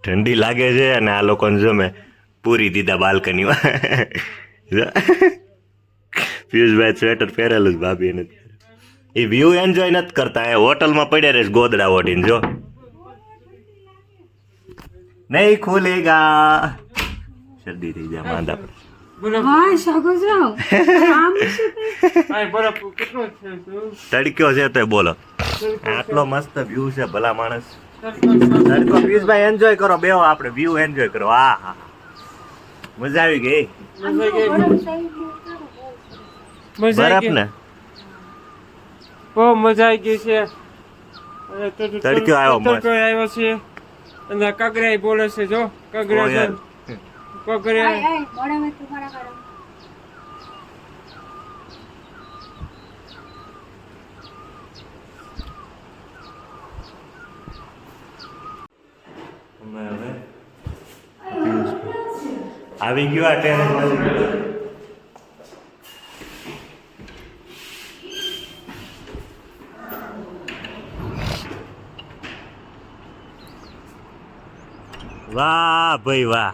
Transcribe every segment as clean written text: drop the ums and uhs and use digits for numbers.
ઠંડી લાગે છે અને આ લોકોને જમે પૂરી દીધા બાલ્કનીમાં. પિયુષભાઈ સ્વેટર પહેરેલું જ ભાભી એને. એ વ્યૂ એન્જોય નથી કરતા, એ હોટલમાં પડ્યા રહે ગોદડા ઓઢીને. જો નહીં ખુલેગા, શરદી થઈ જાય માંદા. તડક્યો છે તો બોલો, આટલો મસ્ત વ્યૂ છે ભલા માણસ. તડકો પિયુષભાઈ એન્જોય કરો, બેહો આપણે વ્યૂ એન્જોય કરો. હા હા મજા આવી ગઈ. બરફ ને બહુ મજા આવી ગઈ છે. તડક્યો આવ્યો મસ્ત. આવ્યો છે અને કગરાઈ બોલે છે. જો કગરા કગરા આવી ગયો આ ટેરેસ. વાહ ભાઈ વાહ.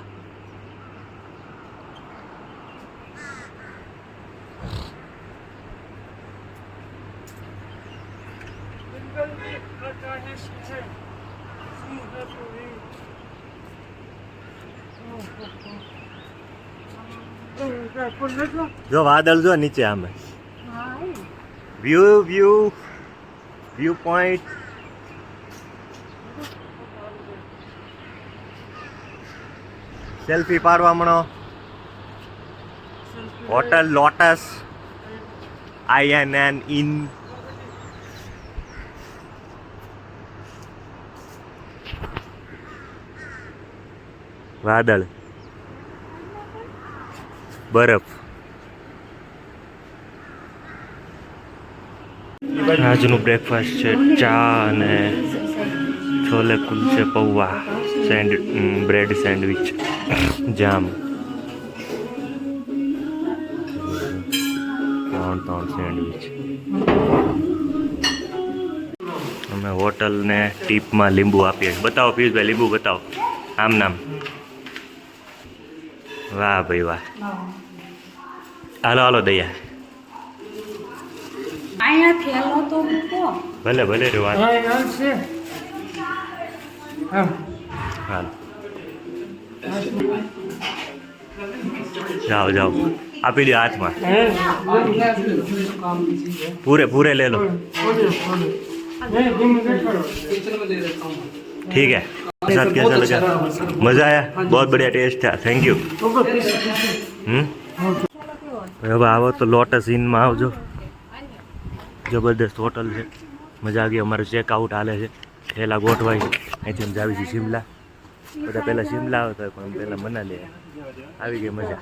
જો વાદળ જો નીચે આમે. View view view point. Selfie પાડવા મળો. Hotel lotus INN in. વાદળ, બરફ. આજનું બ્રેકફાસ્ટ છે ચા અને છોલે કુલચે પૌવા, બ્રેડ સેન્ડવિચ, જામ. 3 સેન્ડવિચ. અમે હોટલને ટીપમાં લીંબુ આપીએ. બતાવો પિયુષભાઈ, લીંબુ બતાવો. આમ નામ. વાહ ભાઈ વાહ. હાલો હાલો દયા. ભલે ભલે રે વાત. હાલ જાઓ જાઓ, આપી દો હાથમાં. પૂરે ले लो. ठीक है. साथ कैसा लगा? मज़ा आया? बहुत बढ़िया टेस्ट था. Thank you. હવે આવો તો લોટસ ઇનમાં આવજો. જબરદસ્ત હોટલ છે, મજા આવી. અમારું ચેકઆઉટ હાલે છે. પહેલાં ગોઠવાય અહીંથી અમે જાવી છીએ શિમલા. બધા પહેલાં શિમલા આવતા પણ પહેલાં મનાલી આવી ગઈ મજા.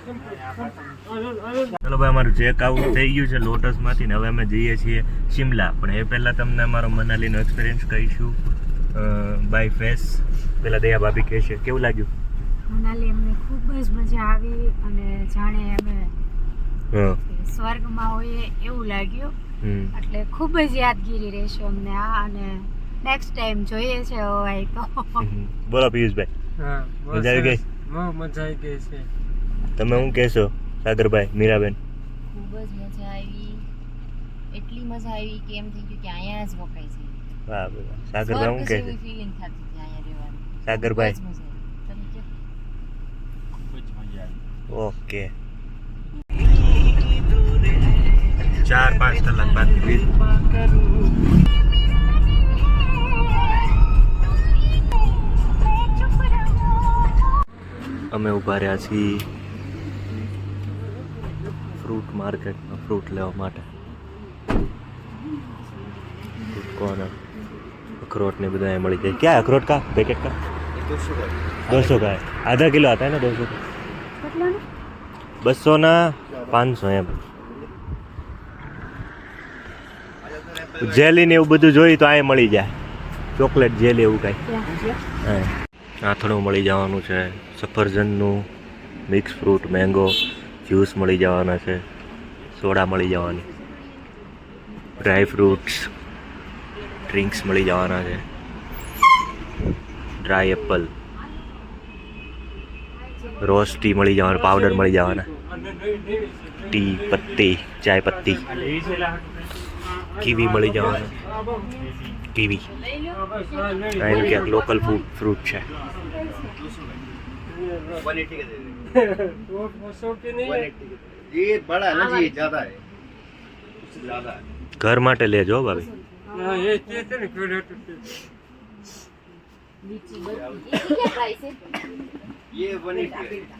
ચલો ભાઈ, અમારું ચેકઆઉટ થઈ ગયું છે લોટસમાંથી ને હવે અમે જઈએ છીએ શિમલા. પણ એ પહેલાં તમને અમારો મનાલીનો એક્સપિરિયન્સ કહીશું બાય ફેસ. પહેલાં દયા ભાભી કહેશે કેવું લાગ્યું મનાલી. અમને ખૂબ જ મજા આવી અને જાણે અમે સ્વર્ગમાં હોઈએ એવું લાગ્યું. એટલે ખૂબ જ યાદગીરી રહેશે અમને આ. અને નેક્સ્ટ ટાઈમ જોઈએ છે હોય તો. બોલો પિયુષભાઈ, મજા આવી ગઈ? મજા આવી ગઈ છે. તમે શું કહેશો સાગરભાઈ, મીરાબેન? ખૂબ જ મજા આવી. એટલી મજા આવી કે એમ થઈ ગયું કે અહીંયા જ રોકાઈ છે. વાહ વાહ. સાગરભાઈ શું કહે છે? ફીલિંગ થતી હતી અહીંયા રહેવાની. સાગરભાઈ? ખૂબ જ મજા આવી. ઓકે. 4-5 કલાક બાકી. અમે ઊભા રહ્યા છીએ ફ્રૂટ માર્કેટમાં ફ્રૂટ લેવા માટે. કોર્નર अखरोट ने બધા મળી જાય. क्या अखरोट का पैकेट का 200 का है. आधा किलो आता है ना 200 का. 200 ના 500 એમ. જેલી ને એવું બધું જોઈએ તો આ મળી જાય. ચોકલેટ જેલી એવું કાંઈ આથણું મળી જવાનું છે. સફરજનનું મિક્સ ફ્રૂટ, મેંગો જ્યુસ મળી જવાના છે. સોડા મળી જવાની. ડ્રાય ફ્રૂટ્સ, ડ્રિંક્સ મળી જવાના છે. ડ્રાય એપલ, રોઝ ટી મળી જવાનું, પાવડર મળી જવાના, ટી પત્તી, ચાય પત્તી, કીવી મળી જવાનું, કીવી. અહીં ક્યાંક લોકલ ફ્રૂટ છે. ये बड़ा है ना जी, ज्यादा है, उससे ज्यादा है. ઘર માટે લેજો ભાભી. લીચી क्या प्राइस है? ये 180 है.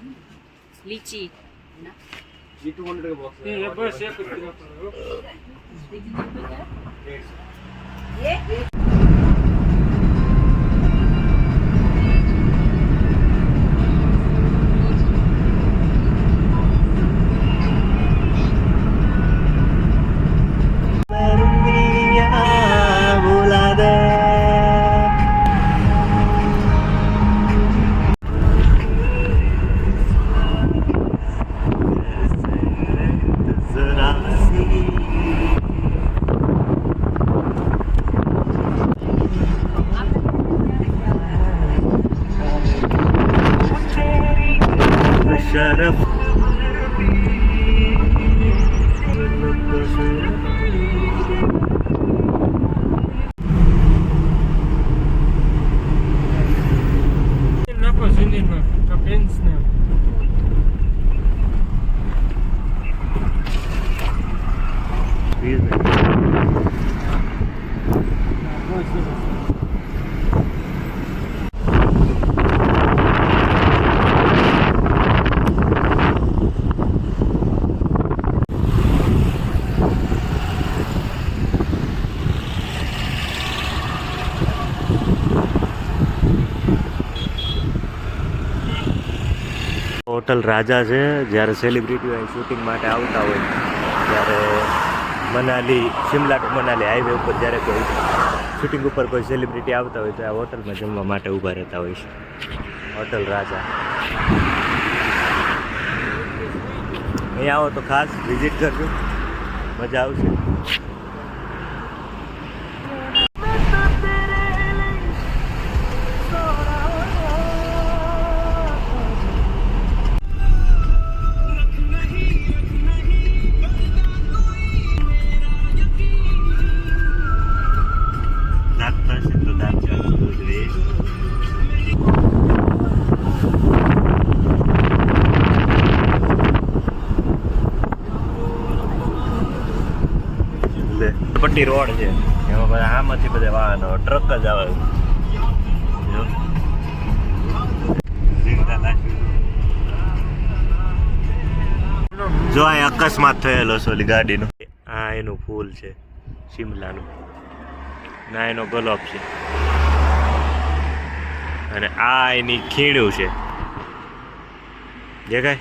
लीची ये 200 का बॉक्स है. बस शरफ નાખો સિંધીમાં તો પેન્સ ને હોટલ રાજા છે. જ્યારે સેલિબ્રિટીઓ અહીં શૂટિંગ માટે આવતા હોય ત્યારે મનાલી, શિમલા ટુ મનાલી હાઈવે ઉપર જ્યારે કોઈ શૂટિંગ ઉપર કોઈ સેલિબ્રિટી આવતા હોય તો આ હોટલમાં જમવા માટે ઊભા રહેતા હોય છે. હોટલ રાજા. અહીં આવો તો ખાસ વિઝિટ કરજો, મજા આવશે. પટ્ટી રોડ છે, એમાં બધા આમાંથી બધા વાહનો, ટ્રક જ આવે. જો આ અકસ્માત થયેલો છે ઓલી ગાડીનો. આ એનું ફૂલ છે શિમલાનું, ના એનો ગલોબ છે, અને આ એની ખીણું છે. દેખાય?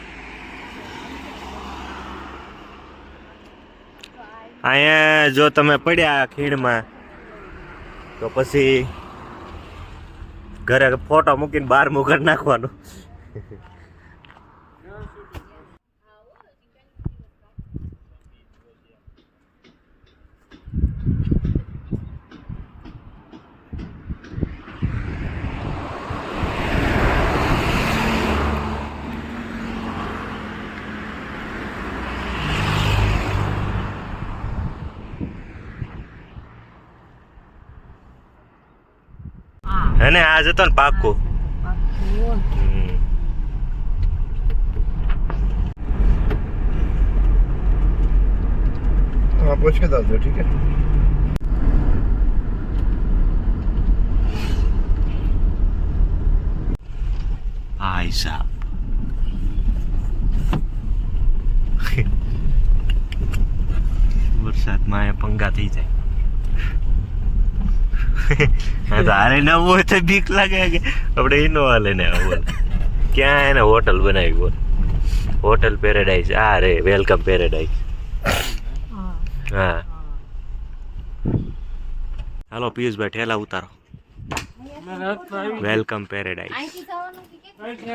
અહીંયા જો તમે પડ્યા ખીણમાં તો પછી ઘરે ફોટો મૂકીને બહાર મૂકી નાખવાનું. અને આ જતો ને પાક્કું. हाँ पूछ के दस दो, ठीक है. ભાઈ સાહેબ વરસાદમાં એ પંગા થઈ જાય. તારે નવું હોય તો બીક લાગે કે આપણે ઇનોવા લઈને આવું. ક્યાં એને હોટલ બનાવી બોલ, હોટલ પેરેડાઇઝ. આ રે વેલકમ પેરેડાઇઝ. હા હાલો પિયુષભાઈ ઠેલા ઉતારો. Welcome paradise. અહીંથી જવાનું કે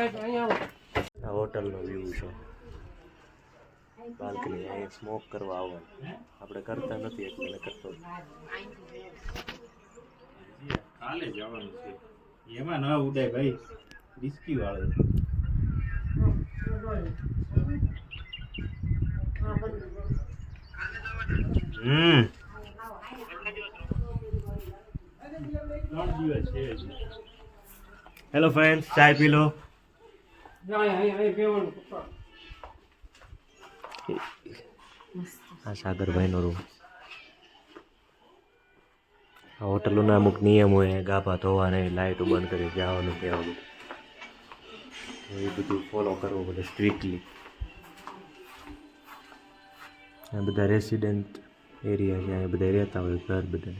આ હોટલનો વ્યૂ છે, બાલ્કની. અહીં સ્મોક કરવા આવવાનું, આપણે કરતા નથી એટલે કરતો. કાલે જવાનું છે, એમાં ના ઉડાય ભાઈ, રિસ્કી વાળે. હેલો ફ્રેન્ડ, ચાય પી લો. આ સાગરભાઈનો રૂમ. આ હોટલોના અમુક નિયમ હોય, ગાભા ધોવા નહીં, લાઇટો બંધ કરી જવાનું કહેવાનું, એ બધું ફોલો કરવું પડે સ્ટ્રિક્ટલી. આ બધા રેસિડેન્ટ એરિયા છે, અહીંયા બધા રહેતા હોય ઘર બધા.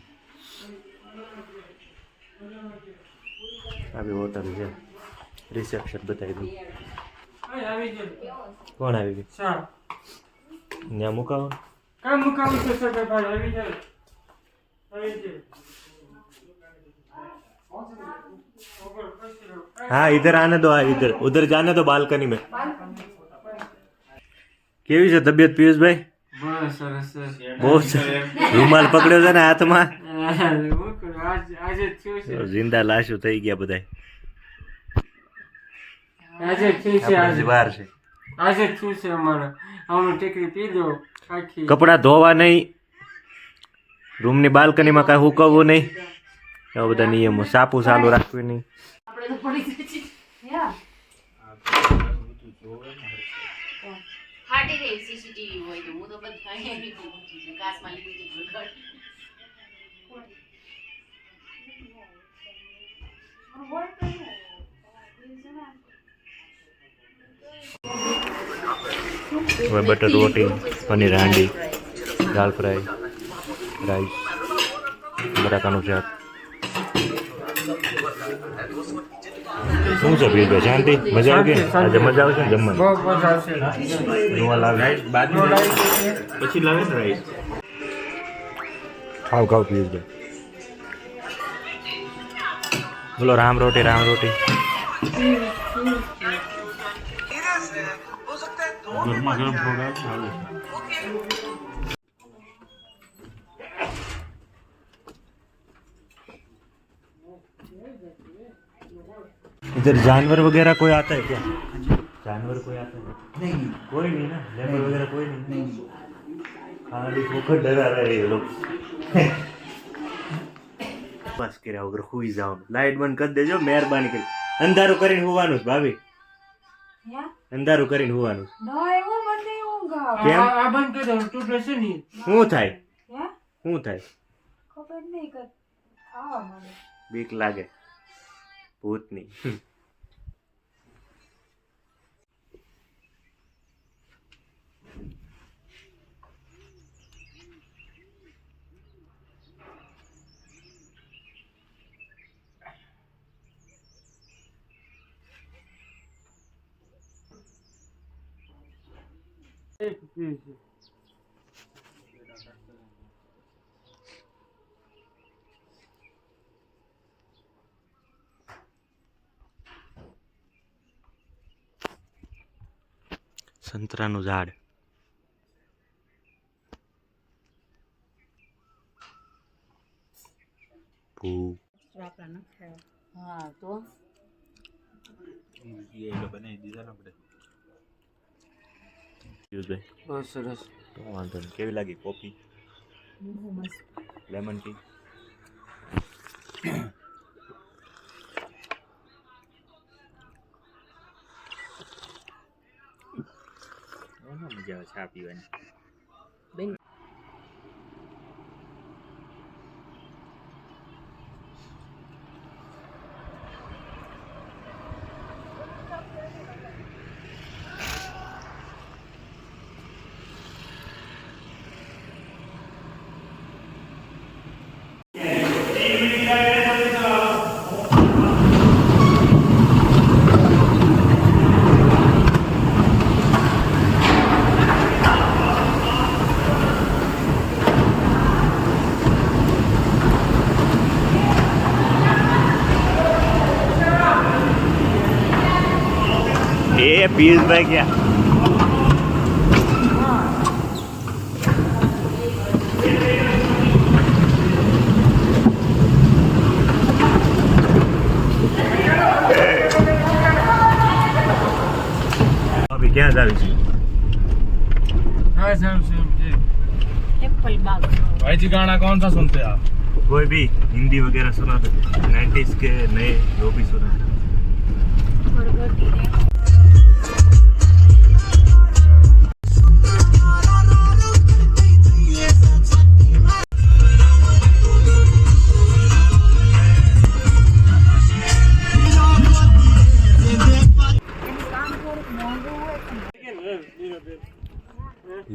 આવી હોટલ છે, રિસેપ્શન બતાવી દઉં. કોણ આવી ગયું? ત્યાં મુકાવો. हाँ इधर आने दो, इधर उधर जाने दो बालकनी में. કેવી છે તબિયત પિયુષભાઈ? બહુ રૂમાલ પકડ્યો છે ને હાથમાં. જિંદા લાશો થઈ ગયા બધા. વાર છે. કપડા ધોવા નહીં, રૂમની બાલ્કનીમાં કાંઈ હુકવવું નહીં, એવા બધા નિયમો. સાપુ ચાલુ રાખવું નહીં. ફાટી ગઈ સીસીટીવી હોય તો હું તો બધા કાસમાં લીધી હવે બટર રોટી, પનીર હાંડી, દાળ ફ્રાય, રાઈસ, બટાકાનું શાક. શું છે પીરભાઈ, શાંતિ? મજા આવી ગઈ? આજે મજા આવશે ને જમવાની? પછી લાવે ને રાઈસ. ખાવ ખાવ પીરભાઈ. બોલો રામ રોટી, રામ રોટી. इधर जानवर वगैरह कोई आता है क्या? जानवर कोई आता है? नहीं, कोई नहीं ना. लेबर वगैरह कोई नहीं. खाली ठोकर डरा रहे ये लोग. બસ કર્યા વગર સુઈ જવાનું. લાઈટ બંધ કરી દેજો મહેરબાની કરી. અંધારું કરીને હોવાનું ભાભી, અંધારું કરીને હોવાનું. કેમ? શું થાય? શું થાય? બીક લાગે ભૂતની. સંતરાનું ઝાડ. હા તો બહુ સરસ. તો વાંધો નહીં. કેવી લાગી કોફી? Lemon tea? મજા આવે ચા પીવાની. પિયુષભાઈ ગયા. ક્યાં જ આવી છે? हाँ सेम सेम जी एप्पल बाग भाई जी गाना कौन सा सुनते हैं आप? कोई भी हिंदी वगैरह सुनाते थे 90s के नए जो भी सुनाते थे।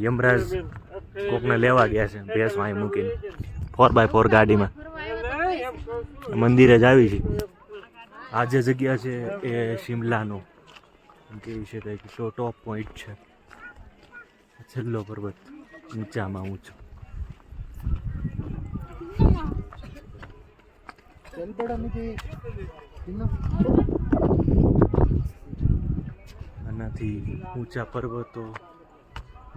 યમરાજ કોકને લેવા ગયા છે ભેંસ વાંહી મૂકીને 4x4 ગાડીમાં મંદિરે જ આવી છે. આ જે જગ્યા છે એ શિમલાનો કહી શકાય કે ટોપ પોઈન્ટ છે, છેલ્લો પર્વત ઊંચામાં ઊંચો. આનાથી ઊંચા પર્વતો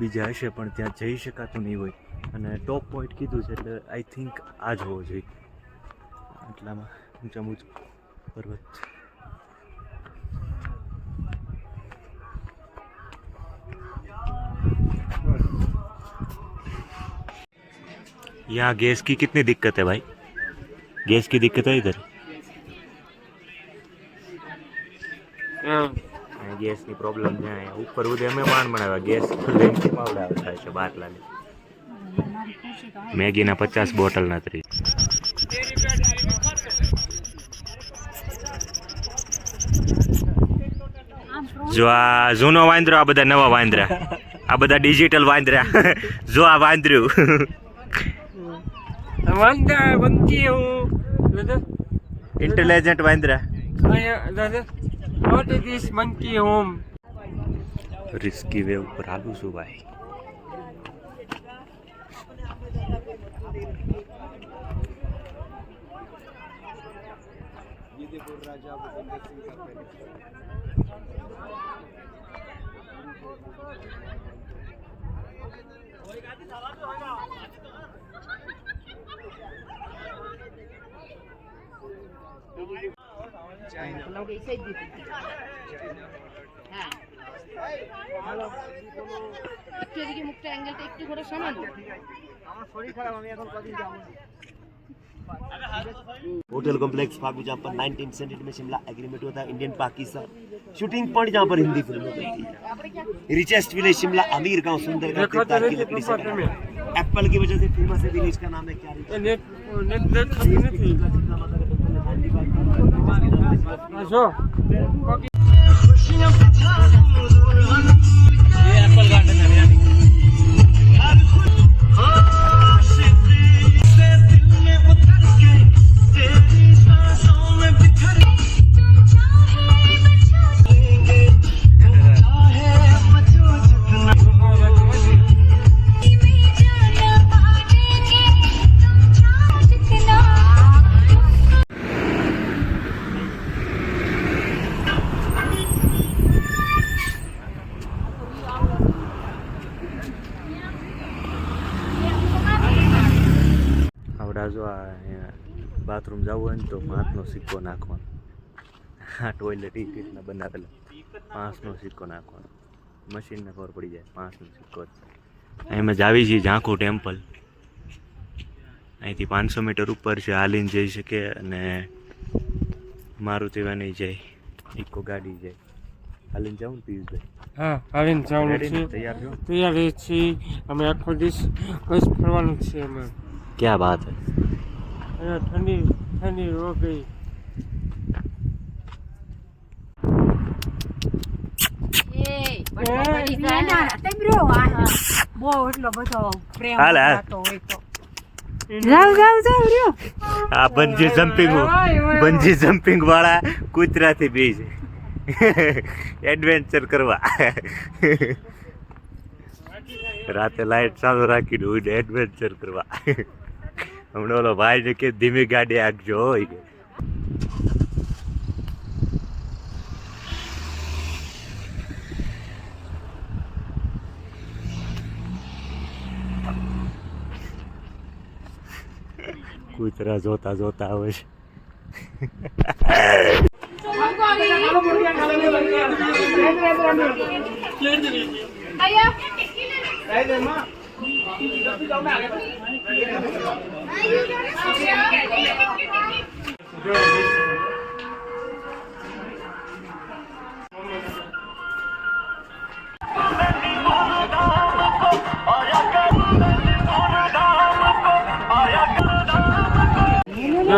બીજા હશે પણ ત્યાં જઈ શકાતું નહીં હોય, અને ટોપ પોઈન્ટ કીધું છે એટલે આઈ થિંક આ જ હોવો જોઈએ. આટલામાં ઊંચામાં ઊંચો પર્વત. यहाँ गैस की कितनी दिक्कत है भाई? गैस की दिक्कत है इधर? ગેસની પ્રોબ્લેમ છે અહીંયા. ઉપર સુધી અમે માંડ બનાવ્યા, ગેસ લેન્કી માવડા થાય છે બાટલાની. મેગીના 50 બોટલના 30. જો આ જૂનો વાંદરો, આ બધા નવા વાંદરા, આ બધા ડિજિટલ વાંદરા. જો આ વાંદર્યું वांदा बनती हूँ दादा इंटेलिजेंट वांदरा. दादा व्हाट इज दिस मंकी होम रिस्की वे ऊपर आलू सु भाई. होटल कॉम्प्लेक्स फागू जहाँ पर 19th सेंचुरी में शिमला एग्रीमेंट हुआ था इंडियन पाकिस्तान शूटिंग पॉइंट जहाँ पर हिंदी फिल्म बनती है. रिचेस्ट विलेज शिमला अमीर गांव सुंदर गांव देवदार की लकड़ी से बना है. एप्पल की वजह से फेमस है विलेज का नाम है क्या? नेट नेट देखती नहीं जो ये एप्पल गार्डन है यानी જો આ બાથરૂમ જવું હોય ને તો 5નો સિક્કો નાખવાનો. આ ટોયલેટ એ રીતના બનાવેલા 5નો સિક્કો નાખવાનો. મશીનને ખબર પડી જાય 5નો સિક્કો. એમાં જ આવી છે ઝાંખું ટેમ્પલ. અહીંથી 500 મીટર ઉપર છે, હાલીને જઈ શકે અને મારુતિ વાની જાય, ઇકો ગાડી જાય. હાલીને જાઉં ને પિયુષભાઈ? હા હાલીને જવાનું છે. તૈયાર છો? તૈયાર છીએ અમે. આખો દિવસ બસ ફરવાનું છે અમે. क्या बात है. ठंडी ठंडी हो गई. બહુ એટલો બધો પ્રેમ હાલ, હાલ. થતો હોય તો જાવ જાવ જાવ રહ્યો. આ બંજી જમ્પિંગ વાળા કૂતરાથી બી છે એડવેન્ચર કરવા. રાતે લાઈટ ચાલુ રાખીને હું એડવેન્ચર કરવા. હમણાં ઓલો ભાઈ ને કે ધીમી ગાડી આંકજો હોય કે. કૂતરા જોતા જોતા આવે છે. જો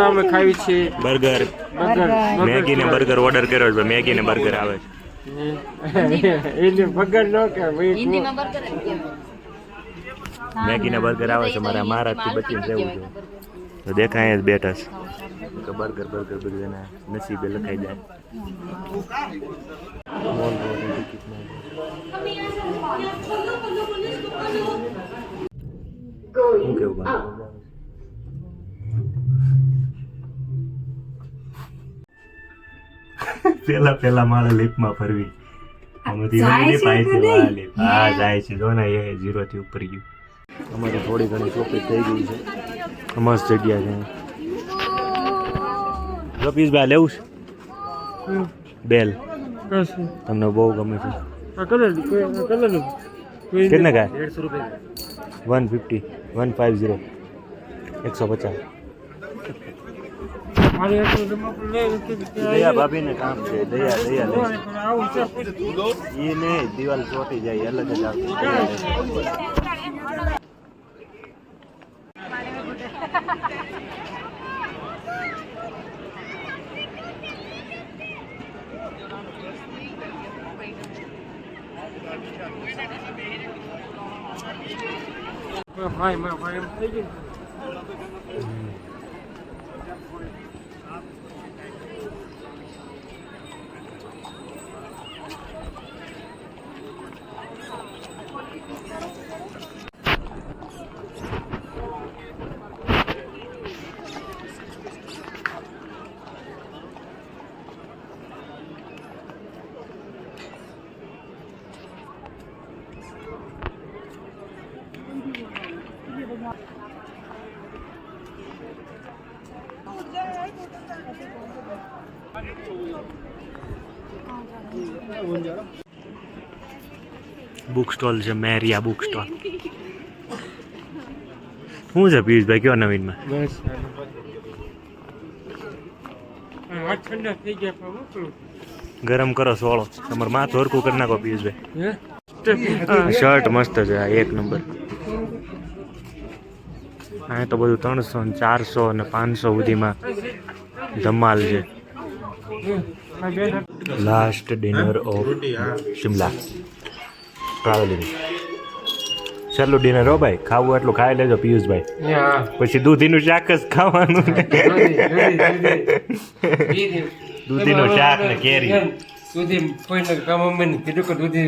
અમે ખાવી છીએ બર્ગર બર્ગર મેગી ને બર્ગર ઓર્ડર કર્યો છે મેગી ને બર્ગર આવે છે એટલે બર્ગર નો કે હિન્દીમાં બર્ગર જ કહેવાય. મેગી ને બર્ગર આવે છે મારા મહારાજથી બચીને રહેવું છે તો દેખાય જ બેઠા છે તો બર્ગર બર્ગર બધું એના નસીબે લખાઈ જાય શું કેવું પેલા મારે લીપમાં ફરવી હા જાય છે જો ને એ 0 થી ઉપર ગયું અમારી થોડી ઘણી શોપિંગ થઈ ગઈ છે મસ્ત જગ્યા છે રપીશભાઈ લેવું છે બેલ તમને બહુ ગમે છે કેટલને કાય 150 150 150 દયા ભાભીને કામ છે દયા લે એ ને દિવાલ ચોટી જાય અલગ જ આવતી ભાઈ એમ થઈ ગયું. બુક સ્ટોલ છે મેરિયા બુક સ્ટોલ શું છે પિયુષભાઈ કયો નવીનમાં બસ હાથ ઠંડા થઈ ગયા પણ મોકલું. ગરમ કરો સોળો તમારે માથું હરકું કરી નાખો પિયુષભાઈ શર્ટ મસ્ત છે આ એક નંબર હા તો બધું 300 ને 400 ને 500 સુધીમાં ધમાલ છે last dinner of Shimla travelling છેલ્લું ડિનર હો ભાઈ ખાવું એટલું ખાઈ લેજો પિયુષભાઈ પછી દૂધીનું શાક જ ખાવાનું દૂધીનું શાક ને કેરી દૂધી કોઈને કામ મને કીધું કે દૂધી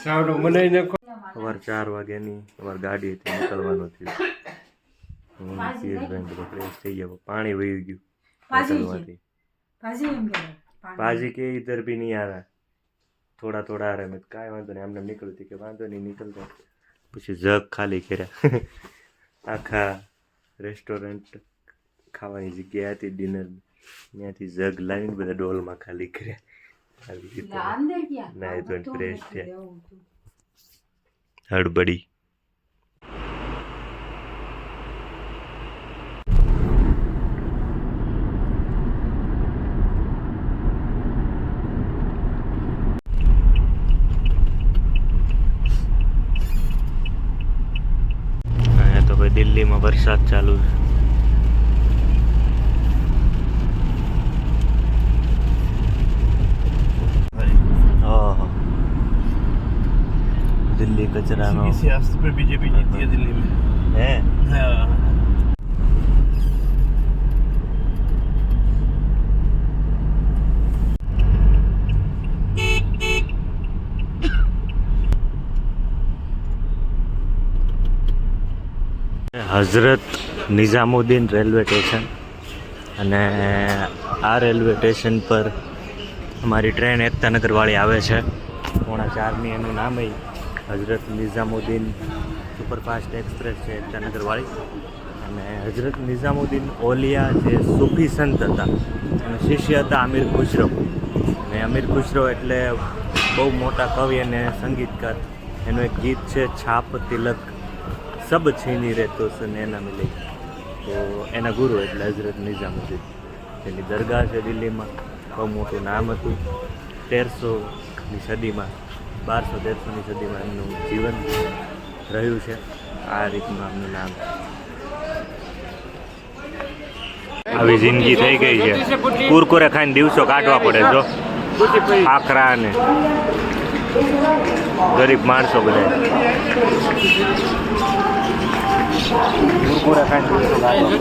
ચાવડો બનાવી નાખો. સવાર 4 વાગ્યાની અમારી ગાડીથી નીકળવાનું થયું પિયુષભાઈ બધો ફ્રેશ થઈ ગયો પાણી વહી ગયું હોટલમાંથી पाजी के इधर भी नहीं आ रहा थोड़ा थोड़ा आ रहा है मैं काय वांधो नहीं हमने निकलती के वांधो नहीं निकलता પછી જગ ખાલી કર્યા આખા રેસ્ટોરન્ટ ખાવાની જગ્યા હતી ડિનર ત્યાંથી જગ લાવીને બધા ડોલમાં ખાલી કર્યા આવી રીતે ના એ તો ફ્રેશ થયા હડબડી દિલ્હીમાં વરસાદ ચાલુ છે दिल्ली कचरा सियासत पे बीजेपी जीती है दिल्ली में है હઝરત નિઝામુદ્દીન રેલવે સ્ટેશન અને આ રેલવે સ્ટેશન પર અમારી ટ્રેન એકતાનગરવાળી આવે છે 3:45 એનું નામ હઝરત નિઝામુદ્દીન સુપરફાસ્ટ એક્સપ્રેસ છે એકતાનગરવાળી અને હઝરત નિઝામુદ્દીન ઓલિયા જે સૂફી સંત હતા અને શિષ્ય હતા અમીર ખુશરો અને અમીર ખુશરો એટલે બહુ મોટા કવિ અને સંગીતકાર. એનું એક ગીત છે છાપ તિલક સબ છીની રે તો એના મિલે. તો એના ગુરુ એટલે હઝરત નિઝામુદ્દીન, જેની દરગાહ છે દિલ્હીમાં. બહુ મોટું નામ હતું. 1300ની સદીમાં 1200-1300ની સદીમાં એમનું જીવન રહ્યું છે. આ રીતનું એમનું નામ. આવી જિંદગી થઈ ગઈ છે. કુરકુરે ખાઈને દિવસો કાઢવા પડે જો. ખાખરા ને ગરીબ માણસો બધા કુરકુરે ખાઈને દિવસો કાઢવા.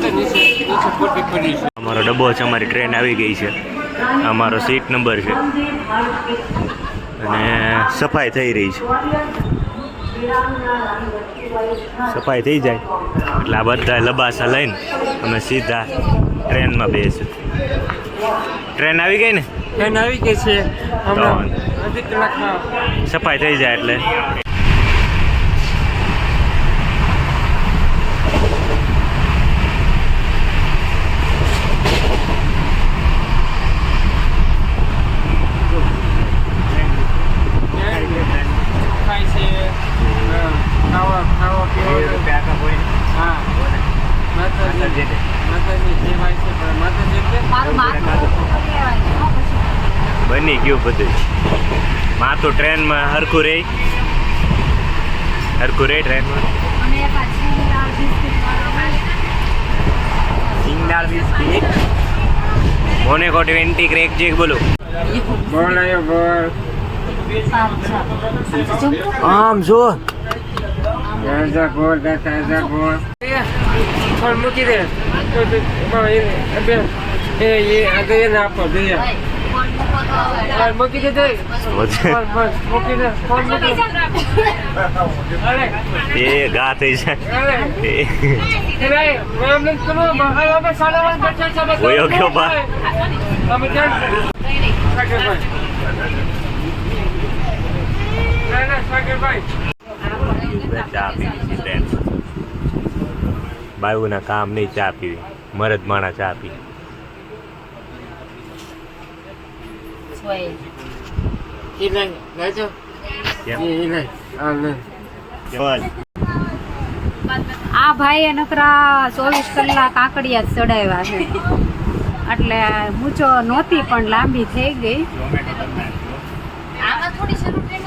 અમારો ડબ્બો છે, અમારી ટ્રેન આવી ગઈ છે. અમારો સીટ નંબર છે અને સફાઈ થઈ રહી છે. સફાઈ થઈ જાય એટલે આ બધા લબાસા લઈને અમે સીધા ટ્રેનમાં બેસીએ. ટ્રેન આવી ગઈ ને? ટ્રેન આવી ગઈ છે હમણાં અડધી કલાકમાં. સફાઈ થઈ જાય એટલે ખાય છે ખાવા પીવા. હા માતાજી જેવાય છે પણ માતાજી એટલે મારું માથું કહેવાય છે, હો, પછી બની ગયું બધું. માં તો ટ્રેનમાં હરખું રહે ટ્રેનમાં. અને એક આ સિંગદાળ બિસ્કિટ વાળો હોય. સિંગદાળ બિસ્કિટ મોનેકો 20 ક્રેક ચેક બોલો. બોલ આવ્યો બોલ. આમ જો તાજા બોલ તાજા બોલ. ફોન મૂકી દે એ આ દે ને આપો દે. મૂકી દે મૂકી દે ફોન મૂકી દે. એ ઘા થઈ જાય. ઓયો ગયો બા. ચા પીવી છે. બાયુના કામ નહીં ચા પીવી, મરદ માણા ચા પી. આ ભાઈએ નકરા 24 કલાક કાંકડિયા જ ચડાવ્યા છે, એટલે મૂછો નહોતી પણ લાંબી થઈ ગઈ. આમાં થોડી શરૂ ટ્રેન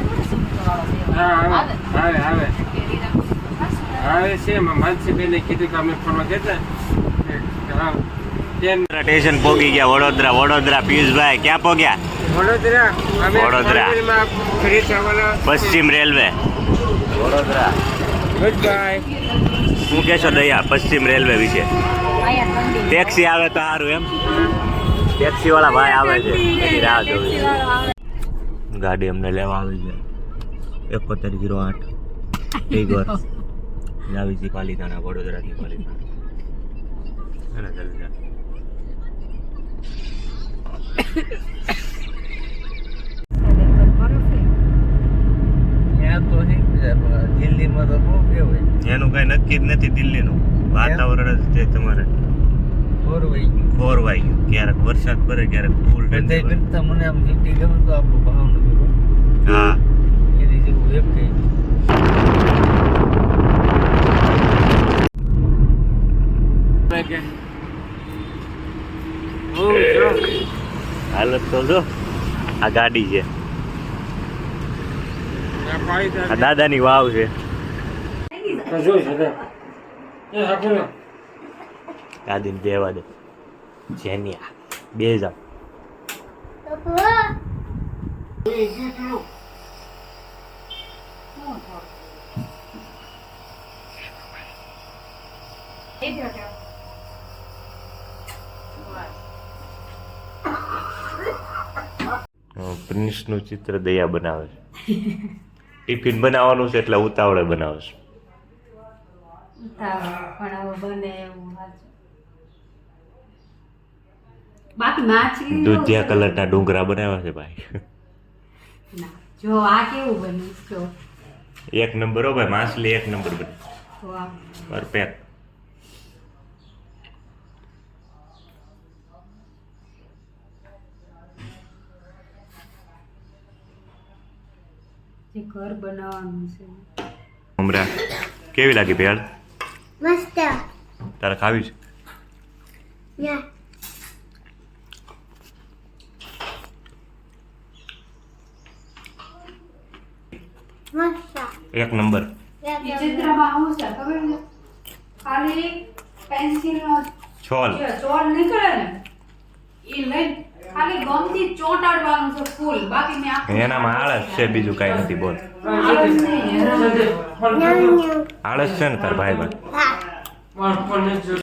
આવે છે. માનસીબેને કીધું કે અમે ફરવા જતા. સ્ટેશન પોગી ગયા વડોદરા. પિયુષભાઈ ક્યાં પોગ્યા? વડોદરા. વડોદરા. પશ્ચિમ રેલવે વડોદરા. Good bye. શું કહેશો દયા પશ્ચિમ રેલવે વિશે? અહીંયા ઠંડી. ટેક્સી આવે તો સારું એમ. ટેક્સી વાળા ભાઈ આવે છે એની રાહ જોવી. ગાડી અમને લેવા આવી છે 7108 ટીગર આવી છે પાલિતાણા, વડોદરાથી પાલિતાણા. એને જલ્દી દિલ્હીમાં તો બહુ કેવાય એનું કઈ નક્કી જ નથી. દિલ્હીનું વાતાવરણ જ છે તમારે ફોરવાઈ ફોરવાઈ ગયું. ક્યારેક વરસાદ પડે, ક્યારેક ફૂલ બધા કરતા મને આમ સિટી ગમે તો આપણું ભાવનગર હા એની જેવું એક કઈ હાલત તો જો આ ગાડી છે, આ દાદાની વાવ છે. દાદીને દેવા દે જેનિયા બે જાવ. પ્રિન્સનું ચિત્ર દયા બનાવે છે. ટિફિન બનાવવાનું છે એટલે ઉતાવળે બનાવે છે. બાકી માછલી દૂધિયા કલરના ડુંગરા બનાવ્યા છે ભાઈ. જો આ કેવું બન્યું જો. એક નંબર હો ભાઈ, માછલી એક નંબર બની. વાહ. પરફેક્ટ. એ ઘર બનાવવાનું છે. ઉમરા કેવી લાગી ભેળ? મસ્ત તારે ખાવી છે? યા મસ્ત એક નંબર. ઈ ચિત્રમાં આવું છે ખબર છે? ખાલી પેન્સિલનો છોલ ચોળ નીકળે ને ઈ લઈ ખાલી ગમથી ચોંટાડવાનું છે ફૂલ. બાકી મેં આખું એનામાં આળસ છે, બીજું કાંઈ નથી. બોલ, આળસ નહીં, હેરાન. આળસ છે ને તાર ભાઈમાં? હા મારા ફોન